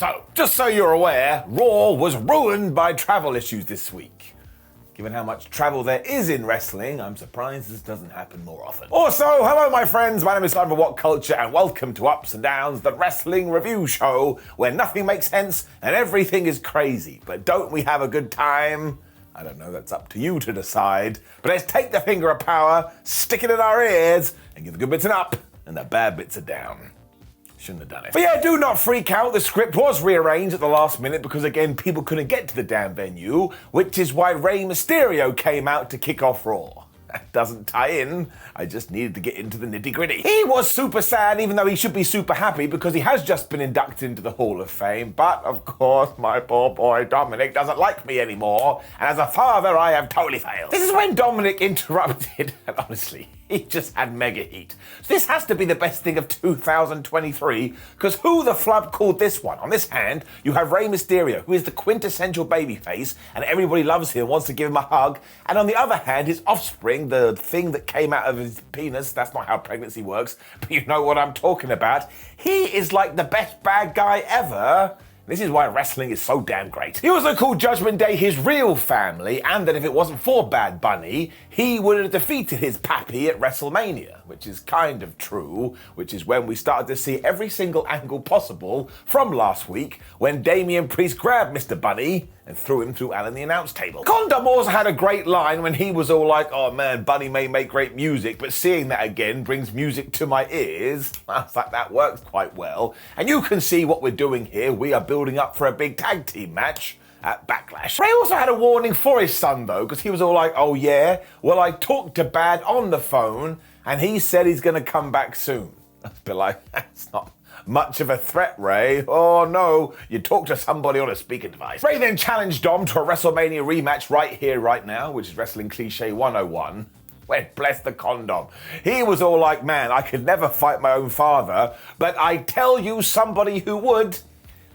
So, just so you're aware, Raw was ruined by travel issues this week. Given how much travel there is in wrestling, I'm surprised this doesn't happen more often. Also, hello my friends, my name is Simon from WhatCulture and welcome to Ups and Downs, the wrestling review show where nothing makes sense and everything is crazy. But don't we have a good time? I don't know, that's up to you to decide. But let's take the finger of power, stick it in our ears, and give the good bits an up and the bad bits a down. Shouldn't have done it. But yeah, do not freak out. The script was rearranged at the last minute because, again, people couldn't get to the damn venue, which is why Rey Mysterio came out to kick off Raw. That doesn't tie in. I just needed to get into the nitty-gritty. He was super sad, even though he should be super happy because he has just been inducted into the Hall of Fame. But, of course, my poor boy Dominic doesn't like me anymore. And as a father, I have totally failed. This is when Dominic interrupted, and honestly, he just had mega heat. So this has to be the best thing of 2023, because who the flub called this one? On this hand, you have Rey Mysterio, who is the quintessential babyface, and everybody loves him, wants to give him a hug. And on the other hand, his offspring, the thing that came out of his penis, that's not how pregnancy works, but you know what I'm talking about. He is like the best bad guy ever. This is why wrestling is so damn great. He also called Judgment Day his real family, and that if it wasn't for Bad Bunny, he would have defeated his pappy at WrestleMania, which is kind of true, which is when we started to see every single angle possible from last week when Damian Priest grabbed Mr. Bunny and threw him through Alan the announce table. Condom also had a great line when he was all like, oh man, Bunny may make great music, but seeing that again brings music to my ears. I was like, that works quite well. And you can see what we're doing here. We are building up for a big tag team match at Backlash. Rey also had a warning for his son though, because he was all like, oh yeah, well I talked to Bad on the phone and he said he's gonna come back soon. I was a bit like, that's not much of a threat, Rey. Oh no, you talk to somebody on a speaker device. Rey then challenged Dom to a WrestleMania rematch right here, right now, which is Wrestling Cliche 101. Well, bless the condom. He was all like, man, I could never fight my own father, but I tell you somebody who would.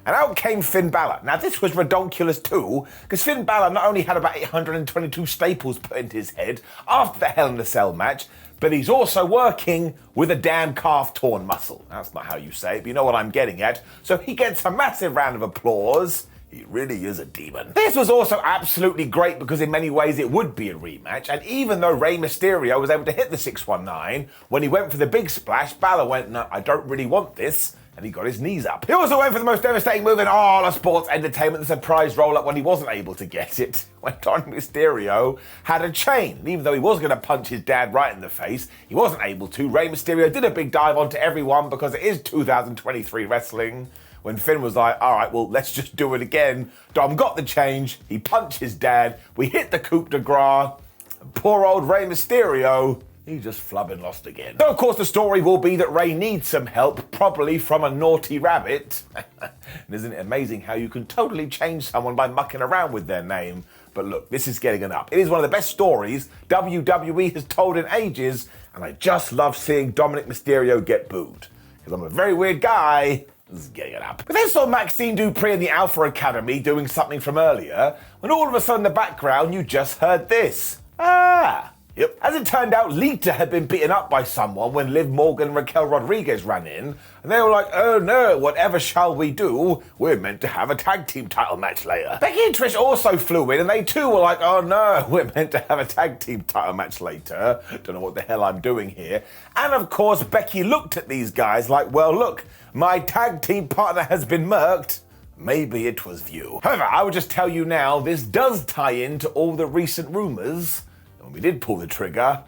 And out came Finn Balor. Now this was redonkulous too, because Finn Balor not only had about 822 staples put into his head after the Hell in a Cell match, but he's also working with a damn calf torn muscle. That's not how you say it, but you know what I'm getting at. So he gets a massive round of applause. He really is a demon. This was also absolutely great because in many ways it would be a rematch, and even though Rey Mysterio was able to hit the 619, when he went for the big splash, Balor went, no, I don't really want this, and he got his knees up. He also went for the most devastating move in all of sports entertainment, the surprise roll-up when he wasn't able to get it, when Don Mysterio had a chain. And even though he was going to punch his dad right in the face, he wasn't able to. Rey Mysterio did a big dive onto everyone because it is 2023 wrestling. When Finn was like, all right, well, let's just do it again. Dom got the change, he punched his dad, we hit the coup de grace, and poor old Rey Mysterio, he just flubbing lost again. So, of course, the story will be that Rey needs some help, probably from a naughty rabbit. And isn't it amazing how you can totally change someone by mucking around with their name? But look, this is getting it up. It is one of the best stories WWE has told in ages, and I just love seeing Dominic Mysterio get booed. Because I'm a very weird guy. This is getting it up. We then saw Maxine Dupree in the Alpha Academy doing something from earlier, when all of a sudden in the background you just heard this. Yep. As it turned out, Lita had been beaten up by someone when Liv Morgan and Raquel Rodriguez ran in, and they were like, oh no, whatever shall we do? We're meant to have a tag team title match later. Becky and Trish also flew in, and they too were like, oh no, we're meant to have a tag team title match later. Don't know what the hell I'm doing here. And of course, Becky looked at these guys like, well look, my tag team partner has been murked. Maybe it was View. However, I would just tell you now, this does tie into all the recent rumors. When we did pull the trigger,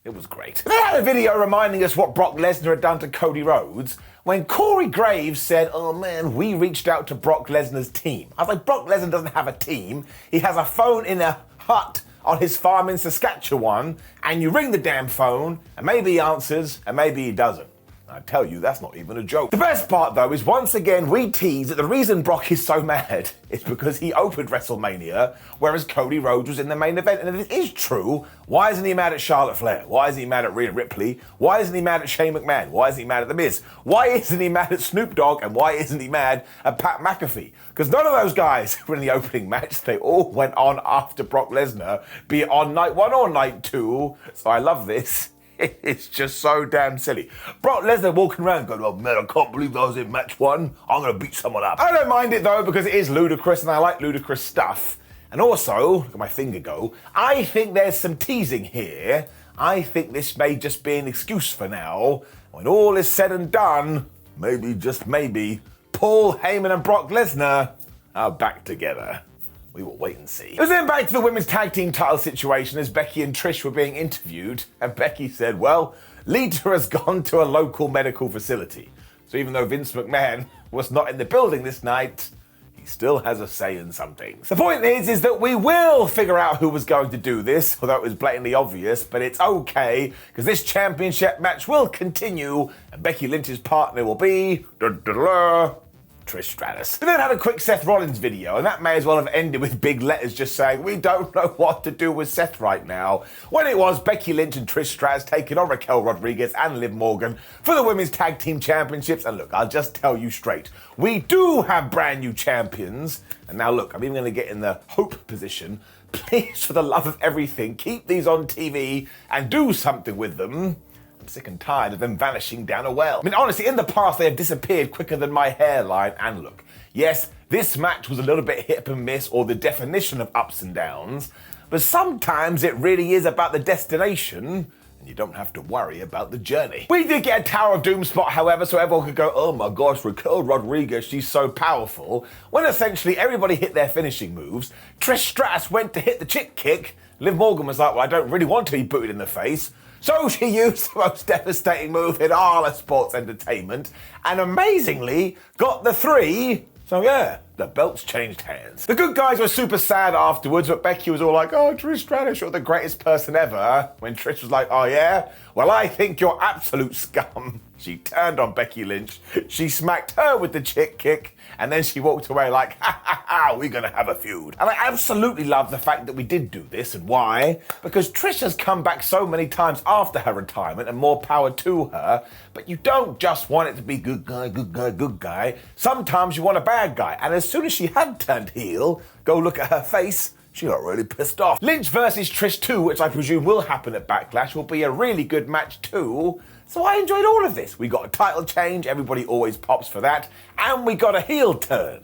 it was great. They had a video reminding us what Brock Lesnar had done to Cody Rhodes when Corey Graves said, oh man, we reached out to Brock Lesnar's team. I was like, Brock Lesnar doesn't have a team. He has a phone in a hut on his farm in Saskatchewan, and you ring the damn phone, and maybe he answers, and maybe he doesn't. I tell you, that's not even a joke. The best part, though, is once again we tease that the reason Brock is so mad is because he opened WrestleMania, whereas Cody Rhodes was in the main event. And if it is true, why isn't he mad at Charlotte Flair? Why isn't he mad at Rhea Ripley? Why isn't he mad at Shane McMahon? Why isn't he mad at The Miz? Why isn't he mad at Snoop Dogg? And why isn't he mad at Pat McAfee? Because none of those guys were in the opening match. They all went on after Brock Lesnar, be it on night 1 or night 2. So I love this. It's just so damn silly. Brock Lesnar walking around going, oh man, I can't believe I was in match 1. I'm going to beat someone up. I don't mind it though, because it is ludicrous and I like ludicrous stuff. And also, look at my finger go, I think there's some teasing here. I think this may just be an excuse for now. When all is said and done, maybe, just maybe, Paul Heyman and Brock Lesnar are back together. We will wait and see. It was then back to the women's tag team title situation as Becky and Trish were being interviewed, and Becky said, well, Lita has gone to a local medical facility. So even though Vince McMahon was not in the building this night, he still has a say in some things. The point is that we will figure out who was going to do this, although it was blatantly obvious, but it's okay, because this championship match will continue, and Becky Lynch's partner will be Trish Stratus. We then had a quick Seth Rollins video, and that may as well have ended with big letters just saying, we don't know what to do with Seth right now, when it was Becky Lynch and Trish Stratus taking on Raquel Rodriguez and Liv Morgan for the Women's Tag Team Championships. And look, I'll just tell you straight, we do have brand new champions. And now look, I'm even going to get in the hope position. Please, for the love of everything, keep these on TV and do something with them. Sick and tired of them vanishing down a well. I mean, honestly, in the past, they have disappeared quicker than my hairline. And look, yes, this match was a little bit hit and miss, or the definition of ups and downs, but sometimes it really is about the destination, and you don't have to worry about the journey. We did get a Tower of Doom spot, however, so everyone could go, oh my gosh, Raquel Rodriguez, she's so powerful, when essentially everybody hit their finishing moves. Trish Stratus went to hit the chick kick. Liv Morgan was like, well, I don't really want to be booted in the face. So she used the most devastating move in all of sports entertainment and amazingly got the 3. So yeah, the belts changed hands. The good guys were super sad afterwards, but Becky was all like, oh, Trish Stratus, you're the greatest person ever. When Trish was like, oh yeah? Well, I think you're absolute scum. She turned on Becky Lynch, she smacked her with the chick kick, and then she walked away like, ha ha ha, we're gonna have a feud. And I absolutely love the fact that we did do this, and why? Because Trish has come back so many times after her retirement, and more power to her, but you don't just want it to be good guy, good guy, good guy. Sometimes you want a bad guy, and as soon as she had turned heel, go look at her face, she got really pissed off. Lynch versus Trish 2, which I presume will happen at Backlash, will be a really good match too. So I enjoyed all of this. We got a title change, everybody always pops for that, and we got a heel turn.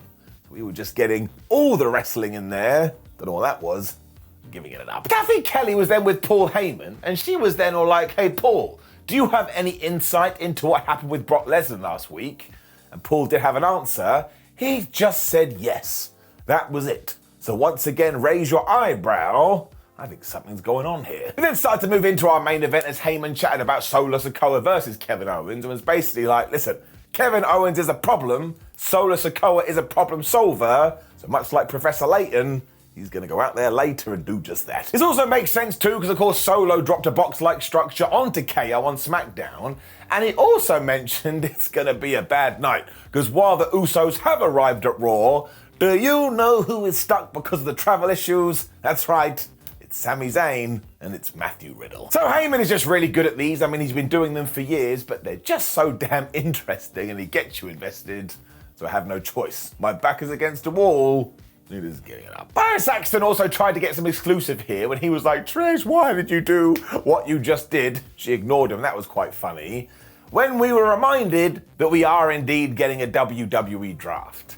We were just getting all the wrestling in there. Don't know what that was. I'm giving it an up. Kathy Kelly was then with Paul Heyman, and she was then all like, hey Paul, do you have any insight into what happened with Brock Lesnar last week? And Paul did have an answer. He just said yes. That was it. So once again, raise your eyebrow. I think something's going on here. We then started to move into our main event as Heyman chatted about Solo Sikoa versus Kevin Owens and was basically like, listen, Kevin Owens is a problem, Solo Sikoa is a problem solver, so much like Professor Layton, he's going to go out there later and do just that. This also makes sense too, because of course Solo dropped a box-like structure onto KO on SmackDown, and he also mentioned it's going to be a bad night, because while the Usos have arrived at Raw, do you know who is stuck because of the travel issues? That's right, it's Sami Zayn and it's Matthew Riddle. So Heyman is just really good at these. I mean, he's been doing them for years, but they're just so damn interesting and he gets you invested, so I have no choice. My back is against the wall. It is getting it up. Byron Saxton also tried to get some exclusive here when he was like, Trish, why did you do what you just did? She ignored him. That was quite funny. When we were reminded that we are indeed getting a WWE draft.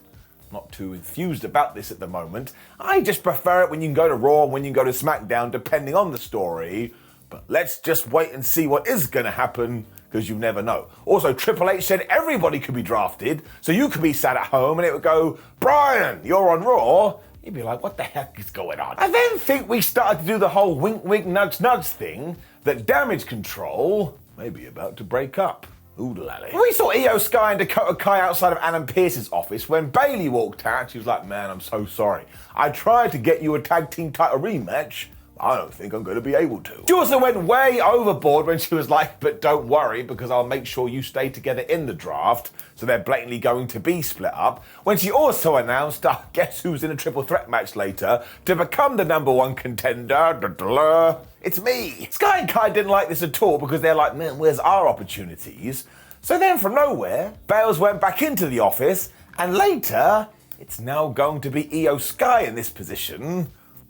Not too enthused about this at the moment. I just prefer it when you can go to Raw and when you can go to SmackDown, depending on the story. But let's just wait and see what is going to happen, because you never know. Also, Triple H said everybody could be drafted, so you could be sat at home and it would go, Brian, you're on Raw. You'd be like, what the heck is going on? I then think we started to do the whole wink, wink, nudge, nudge thing, that Damage Control may be about to break up. Oodalally. We saw Io Sky and Dakota Kai outside of Adam Pearce's office when Bayley walked out. She was like, man, I'm so sorry. I tried to get you a tag team title rematch. I don't think I'm going to be able to. She also went way overboard when she was like, but don't worry, because I'll make sure you stay together in the draft, so they're blatantly going to be split up. When she also announced, guess who's in a triple threat match later to become the #1 contender? It's me. Sky and Kai didn't like this at all because they're like, man, where's our opportunities? So then from nowhere, Bales went back into the office, and later, it's now going to be Io Sky in this position.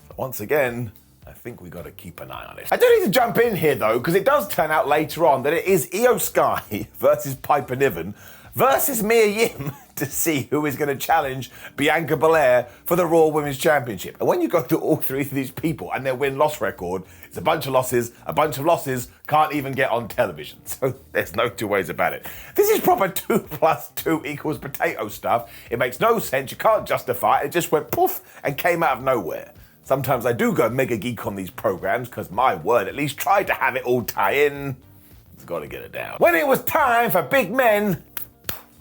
So once again, I think we got to keep an eye on it. I do need to jump in here though, because it does turn out later on that it is Io Sky versus Piper Niven versus Mia Yim to see who is going to challenge Bianca Belair for the Raw Women's Championship. And when you go through all three of these people and their win-loss record, it's a bunch of losses, can't even get on television. So there's no two ways about it. This is proper 2 + 2 = potato stuff. It makes no sense, you can't justify it. It just went poof and came out of nowhere. Sometimes I do go mega geek on these programs because my word, at least try to have it all tie in. It's got to get it down. When it was time for big men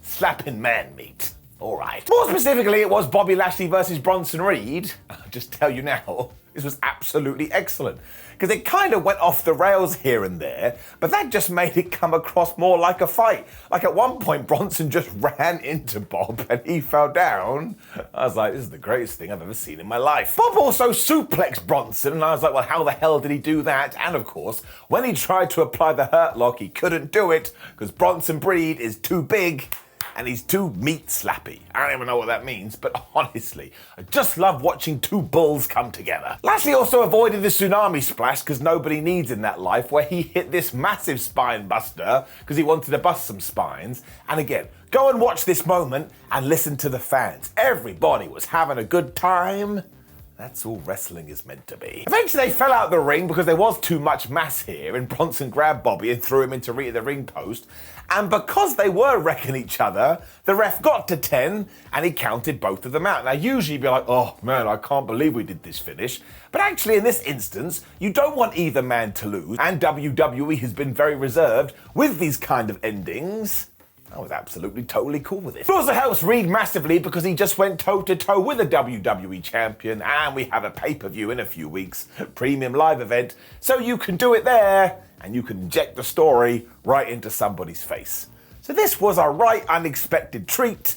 slapping man meat. All right. More specifically, it was Bobby Lashley versus Bronson Reed. I'll just tell you now, this was absolutely excellent. Because it kind of went off the rails here and there, but that just made it come across more like a fight. Like at one point, Bronson just ran into Bob and he fell down. I was like, this is the greatest thing I've ever seen in my life. Bob also suplexed Bronson, and I was like, well, how the hell did he do that? And of course, when he tried to apply the hurt lock, he couldn't do it because Bronson Reed is too big. And he's too meat slappy. I don't even know what that means, but honestly, I just love watching two bulls come together. Lashley also avoided the tsunami splash because nobody needs in that life, where he hit this massive spine buster because he wanted to bust some spines. And again, go and watch this moment and listen to the fans. Everybody was having a good time. That's all wrestling is meant to be. Eventually they fell out of the ring because there was too much mass here, and Bronson grabbed Bobby and threw him into the ring post. And because they were wrecking each other, the ref got to 10 and he counted both of them out. Now usually you'd be like, oh man, I can't believe we did this finish. But actually in this instance, you don't want either man to lose, and WWE has been very reserved with these kind of endings. I was absolutely totally cool with it. It also helps Reed massively because he just went toe-to-toe with a WWE champion, and we have a pay-per-view in a few weeks, premium live event, so you can do it there, and you can inject the story right into somebody's face. So this was a right unexpected treat.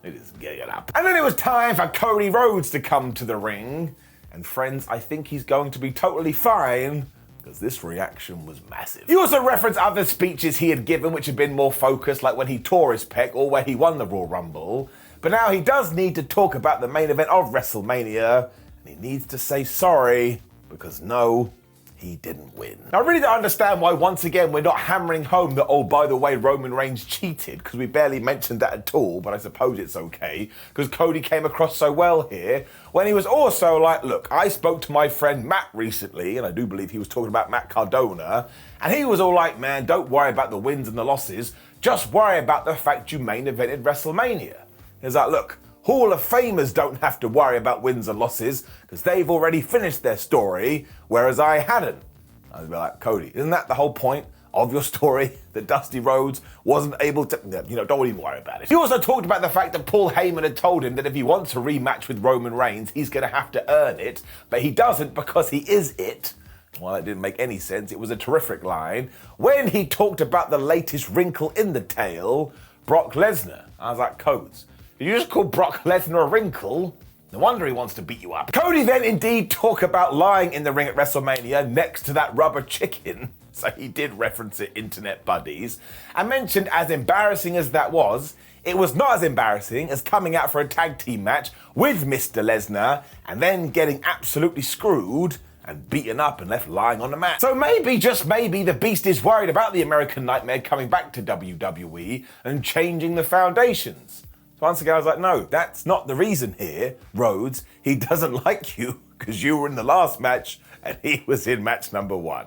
It is getting it up. And then it was time for Cody Rhodes to come to the ring, and friends, I think he's going to be totally fine, because this reaction was massive. He also referenced other speeches he had given which had been more focused, like when he tore his pec or where he won the Royal Rumble. But now he does need to talk about the main event of WrestleMania, and he needs to say sorry, because no, he didn't win. Now, I really don't understand why, once again, we're not hammering home that, oh, by the way, Roman Reigns cheated, because we barely mentioned that at all, but I suppose it's okay, because Cody came across so well here, when he was also like, look, I spoke to my friend Matt recently, and I do believe he was talking about Matt Cardona, and he was all like, man, don't worry about the wins and the losses, just worry about the fact you main evented WrestleMania. He's like, look, Hall of Famers don't have to worry about wins and losses because they've already finished their story, whereas I hadn't. I was like, Cody, isn't that the whole point of your story? That Dusty Rhodes wasn't able to, don't even worry about it. He also talked about the fact that Paul Heyman had told him that if he wants a rematch with Roman Reigns, he's going to have to earn it, but he doesn't because he is it. Well, that didn't make any sense. It was a terrific line. When he talked about the latest wrinkle in the tail, Brock Lesnar, I was like, Codes, did you just call Brock Lesnar a wrinkle? No wonder he wants to beat you up. Cody then indeed talked about lying in the ring at WrestleMania next to that rubber chicken. So he did reference it, internet buddies. And mentioned, as embarrassing as that was, it was not as embarrassing as coming out for a tag team match with Mr. Lesnar and then getting absolutely screwed and beaten up and left lying on the mat. So maybe, just maybe, the Beast is worried about the American Nightmare coming back to WWE and changing the foundations. So once again, I was like, no, that's not the reason here, Rhodes. He doesn't like you because you were in the last match and he was in match number 1.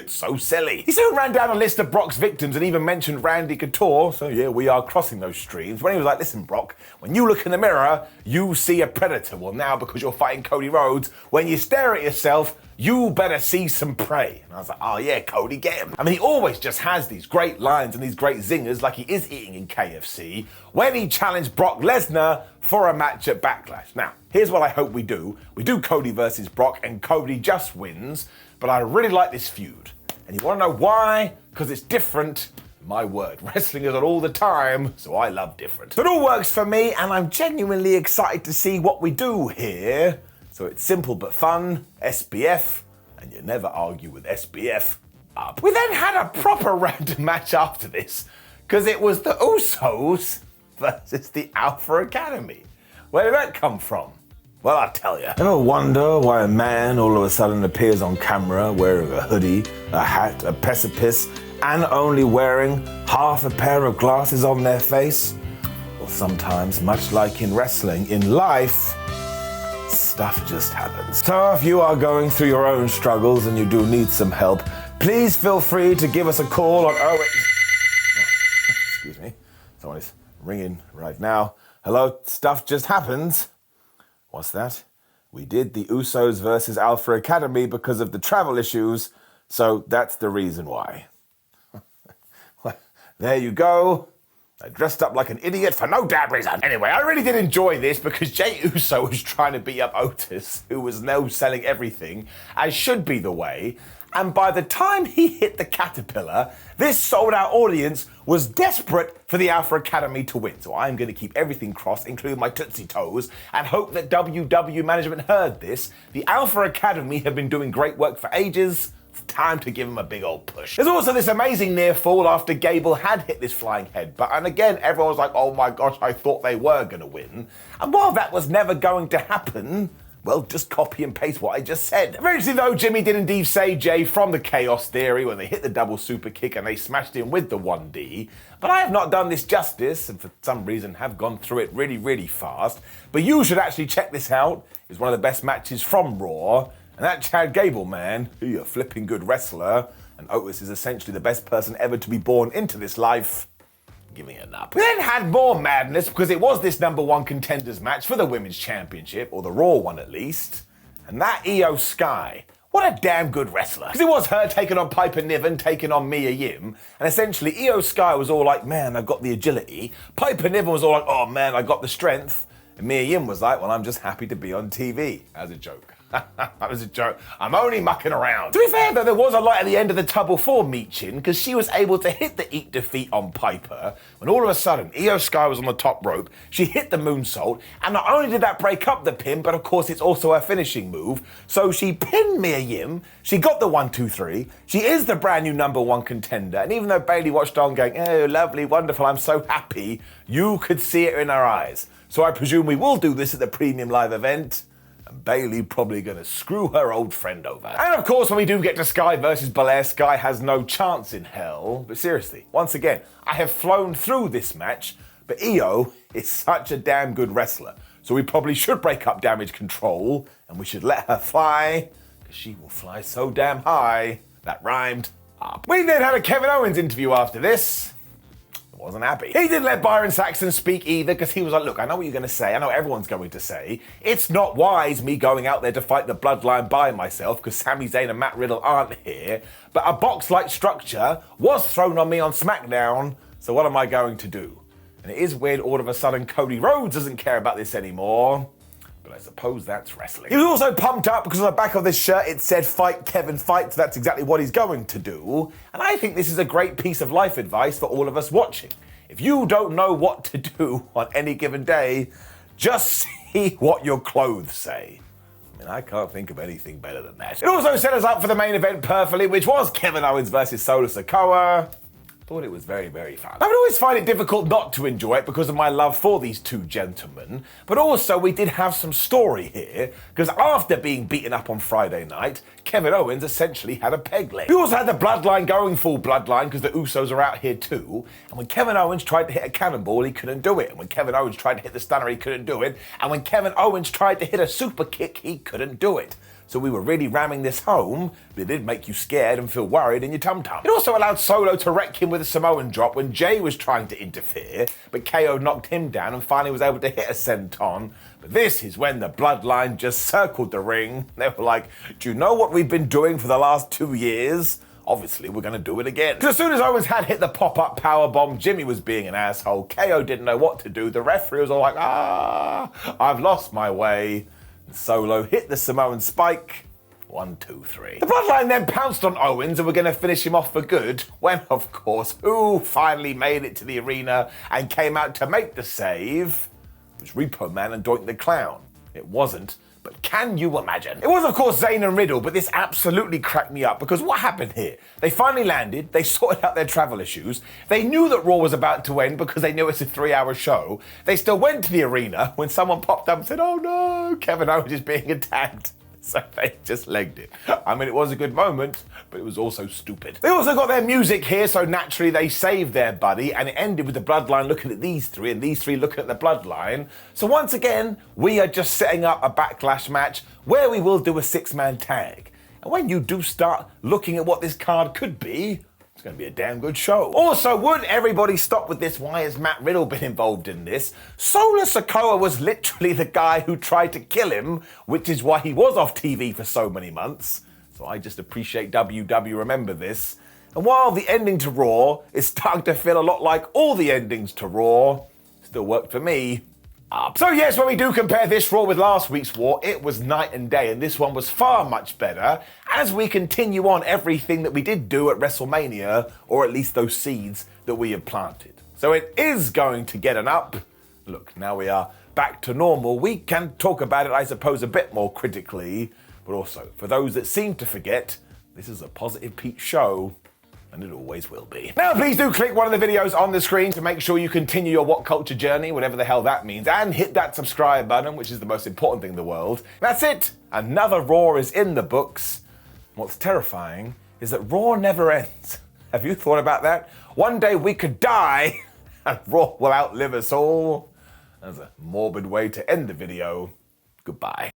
So silly. He soon ran down a list of Brock's victims and even mentioned Randy Couture, so yeah, we are crossing those streams, when he was like, listen, Brock, when you look in the mirror, you see a predator. Well, now, because you're fighting Cody Rhodes, when you stare at yourself, you better see some prey. And I was like, oh yeah, Cody, get him. I mean, he always just has these great lines and these great zingers like he is eating in KFC when he challenged Brock Lesnar for a match at Backlash. Now, here's what I hope we do. We do Cody versus Brock and Cody just wins, but I really like this feud. And you wanna know why? Because it's different. My word, wrestling is on all the time, so I love different. It all works for me, and I'm genuinely excited to see what we do here. So it's simple but fun, SBF, and you never argue with SBF up. We then had a proper random match after this, because it was the Usos versus the Alpha Academy. Where did that come from? Well, I'll tell you. Ever wonder why a man all of a sudden appears on camera wearing a hoodie, a hat, a precipice, and only wearing half a pair of glasses on their face? Well, sometimes, much like in wrestling, in life, stuff just happens. So if you are going through your own struggles and you do need some help, please feel free to give us a call on excuse me. Someone is ringing right now. Hello, stuff just happens. What's that? We did the Usos versus Alpha Academy because of the travel issues, so that's the reason why. Well, there you go. I dressed up like an idiot for no damn reason. Anyway, I really did enjoy this because Jey Uso was trying to beat up Otis, who was now selling everything, as should be the way. And by the time he hit the caterpillar, this sold-out audience was desperate for the Alpha Academy to win. So I'm going to keep everything crossed, including my Tootsie Toes, and hope that WWE management heard this. The Alpha Academy have been doing great work for ages. It's time to give him a big old push. There's also this amazing near fall after Gable had hit this flying headbutt, and again, everyone was like, oh my gosh, I thought they were going to win. And while that was never going to happen, well, just copy and paste what I just said. Eventually, though, Jimmy did indeed save Jey from the Chaos Theory when they hit the double super kick and they smashed him with the 1D. But I have not done this justice, and for some reason have gone through it really, really fast. But you should actually check this out. It's one of the best matches from Raw. And that Chad Gable man, he's a flipping good wrestler, and Otis is essentially the best person ever to be born into this life. Giving it up. We then had more madness because it was this #1 contenders match for the Women's Championship, or the Raw one at least. And that Io Sky, what a damn good wrestler. Because it was her taking on Piper Niven, taking on Mia Yim, and essentially Io Sky was all like, man, I got the agility. Piper Niven was all like, oh man, I got the strength. And Mia Yim was like, well, I'm just happy to be on TV. As a joke. That was a joke. I'm only mucking around. To be fair, though, there was a light at the end of the tubble for Michin because she was able to hit the Eat Defeat on Piper when all of a sudden Io Sky was on the top rope. She hit the moonsault, and not only did that break up the pin, but of course it's also her finishing move. So she pinned Mia Yim. She got the 1, 2, 3. She is the brand new #1 contender. And even though Bayley watched on going, oh, lovely, wonderful, I'm so happy, you could see it in her eyes. So I presume we will do this at the premium live event. And Bayley probably going to screw her old friend over. And of course, when we do get to Sky versus Bálor, Sky has no chance in hell. But seriously, once again, I have flown through this match, but Io is such a damn good wrestler. So we probably should break up Damage Control, and we should let her fly, because she will fly so damn high. That rhymed up. We then had a Kevin Owens interview after this. Wasn't happy. He didn't let Byron Saxton speak either because he was like, look, I know what you're going to say. I know everyone's going to say. It's not wise me going out there to fight the bloodline by myself because Sami Zayn and Matt Riddle aren't here. But a box-like structure was thrown on me on SmackDown, so what am I going to do? And it is weird all of a sudden Cody Rhodes doesn't care about this anymore. But I suppose that's wrestling. He was also pumped up because on the back of this shirt it said fight Kevin fight, so that's exactly what he's going to do. And I think this is a great piece of life advice for all of us watching. If you don't know what to do on any given day, just see what your clothes say. I mean, I can't think of anything better than that. It also set us up for the main event perfectly, which was Kevin Owens versus Solo Sikoa. Thought it was very, very fun. I would always find it difficult not to enjoy it because of my love for these two gentlemen, but also we did have some story here, because after being beaten up on Friday night, Kevin Owens essentially had a peg leg. We also had the bloodline going full bloodline because the Usos are out here too, and when Kevin Owens tried to hit a cannonball, he couldn't do it, and when Kevin Owens tried to hit the stunner, he couldn't do it, and when Kevin Owens tried to hit a super kick, he couldn't do it. So we were really ramming this home, but it did make you scared and feel worried in your tum-tum. It also allowed Solo to wreck him with a Samoan drop when Jey was trying to interfere, but KO knocked him down and finally was able to hit a senton. But this is when the bloodline just circled the ring. They were like, do you know what we've been doing for the last 2 years? Obviously, we're going to do it again. Because as soon as Owens had hit the pop-up powerbomb, Jimmy was being an asshole. KO didn't know what to do. The referee was all like, I've lost my way. Solo hit the Samoan spike. 1, 2, 3. The bloodline then pounced on Owens and were going to finish him off for good when, of course, who finally made it to the arena and came out to make the save? It was Repo Man and Doink the Clown. It wasn't, But can you imagine? It was, of course, Zayn and Riddle, but this absolutely cracked me up because what happened here? They finally landed, they sorted out their travel issues, they knew that Raw was about to end because they knew it's a 3-hour show. They still went to the arena when someone popped up and said, oh no, Kevin Owens is being attacked. So they just legged it. I mean, it was a good moment, but it was also stupid. They also got their music here, so naturally they saved their buddy, and it ended with the Bloodline looking at these three, and these three looking at the Bloodline. So once again, we are just setting up a Backlash match where we will do a 6-man tag. And when you do start looking at what this card could be, it's going to be a damn good show. Also, would everybody stop with this? Why has Matt Riddle been involved in this? Solar Sikoa was literally the guy who tried to kill him, which is why he was off TV for so many months. So I just appreciate WW remember this. And while the ending to Raw is starting to feel a lot like all the endings to Raw, still worked for me. So yes, when we do compare this Raw with last week's Raw, it was night and day, and this one was far much better as we continue on everything that we did do at WrestleMania, or at least those seeds that we have planted. So it is going to get an up. Look, now we are back to normal. We can talk about it, I suppose, a bit more critically, but also, for those that seem to forget, this is a Positive Pete show, and it always will be. Now, please do click one of the videos on the screen to make sure you continue your WhatCulture journey, whatever the hell that means, and hit that subscribe button, which is the most important thing in the world. That's it. Another Raw is in the books. What's terrifying is that Raw never ends. Have you thought about that? One day we could die, and Raw will outlive us all. That's a morbid way to end the video. Goodbye.